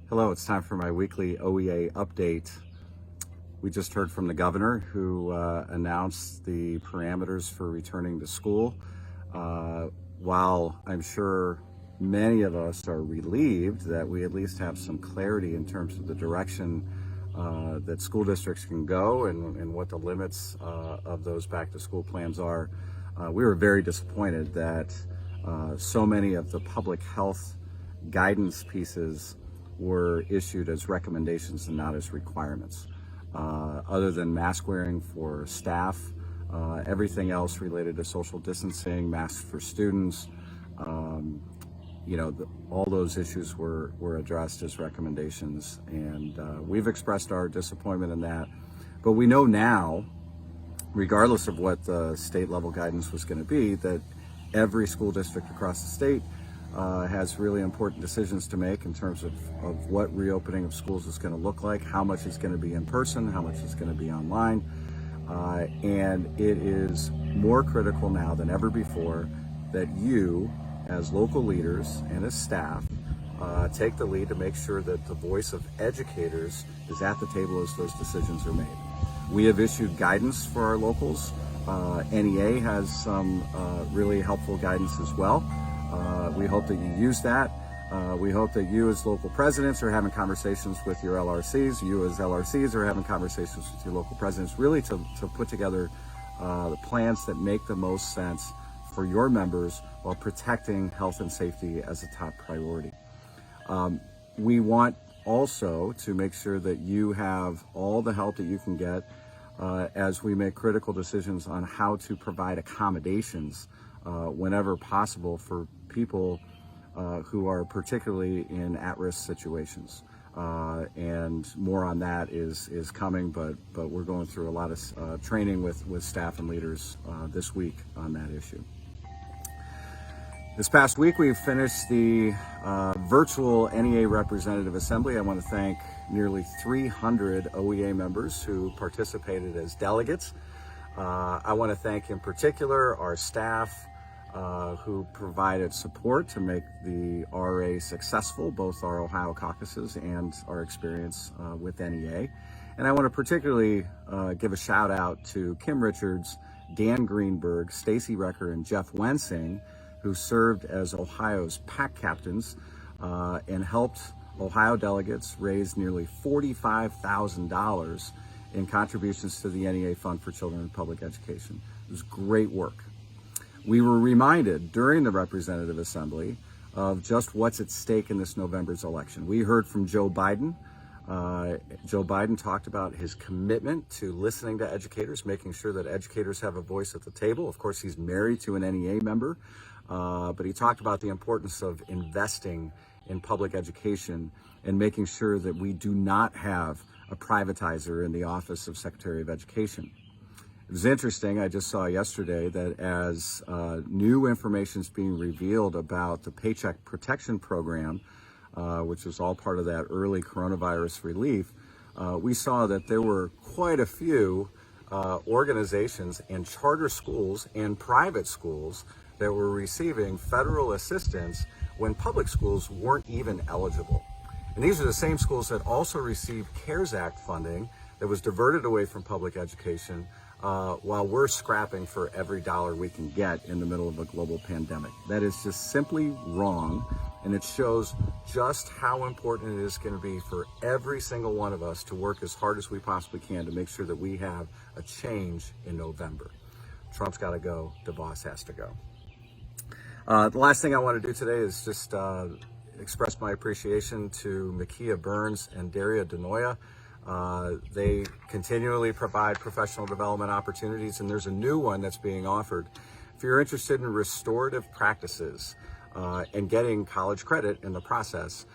Hello, it's time for my weekly OEA update. We just heard from the governor who announced the parameters for returning to school. While I'm sure many of us are relieved that we at least have some clarity in terms of the direction that school districts can go and what the limits of those back to school plans are, we were very disappointed that so many of the public health guidance pieces were issued as recommendations and not as requirements. Other than mask wearing for staff, everything else related to social distancing, masks for students, all those issues were addressed as recommendations, and we've expressed our disappointment in that. But we know now, regardless of what the state level guidance was going to be, that every school district across the state has really important decisions to make in terms of what reopening of schools is going to look like, how much is going to be in person, how much is going to be online. And it is more critical now than ever before that you, as local leaders and as staff, take the lead to make sure that the voice of educators is at the table as those decisions are made. We have issued guidance for our locals. NEA has some really helpful guidance as well. We hope that you use that. We hope that you as local presidents are having conversations with your LRCs, you as LRCs are having conversations with your local presidents, really to put together the plans that make the most sense for your members while protecting health and safety as a top priority. We want also to make sure that you have all the help that you can get as we make critical decisions on how to provide accommodations whenever possible for people who are particularly in at-risk situations. And more on that is coming, but we're going through a lot of training with staff and leaders this week on that issue. This past week, we've finished the virtual NEA Representative Assembly. I want to thank nearly 300 OEA members who participated as delegates. I want to thank in particular our staff who provided support to make the RA successful, both our Ohio caucuses and our experience with NEA. And I want to particularly give a shout out to Kim Richards, Dan Greenberg, Stacy Recker, and Jeff Wensing, who served as Ohio's PAC captains and helped Ohio delegates raise nearly $45,000 in contributions to the NEA Fund for Children in Public Education. It was great work. We were reminded during the Representative Assembly of just what's at stake in this November's election. We heard from Joe Biden. Joe Biden talked about his commitment to listening to educators, making sure that educators have a voice at the table. Of course, he's married to an NEA member, but he talked about the importance of investing in public education and making sure that we do not have a privatizer in the office of Secretary of Education. It was interesting, I just saw yesterday that as new information is being revealed about the Paycheck Protection Program, which was all part of that early coronavirus relief, we saw that there were quite a few organizations and charter schools and private schools that were receiving federal assistance when public schools weren't even eligible. And these are the same schools that also received CARES Act funding that was diverted away from public education while we're scrapping for every dollar we can get in the middle of a global pandemic. That is just simply wrong, and it shows just how important it is going to be for every single one of us to work as hard as we possibly can to make sure that we have a change in November. Trump's got to go, DeVos has to go. The last thing I want to do today is just express my appreciation to Makia Burns and Daria Denoya. They continually provide professional development opportunities, and there's a new one that's being offered. If you're interested in restorative practices and getting college credit in the process,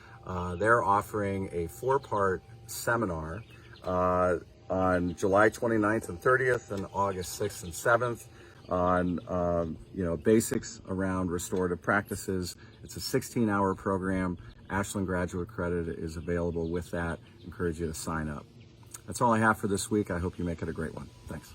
they're offering a 4-part seminar on July 29th and 30th and August 6th and 7th on basics around restorative practices. It's a 16-hour program. Ashland Graduate Credit is available with that. Encourage you to sign up. That's all I have for this week. I hope you make it a great one. Thanks.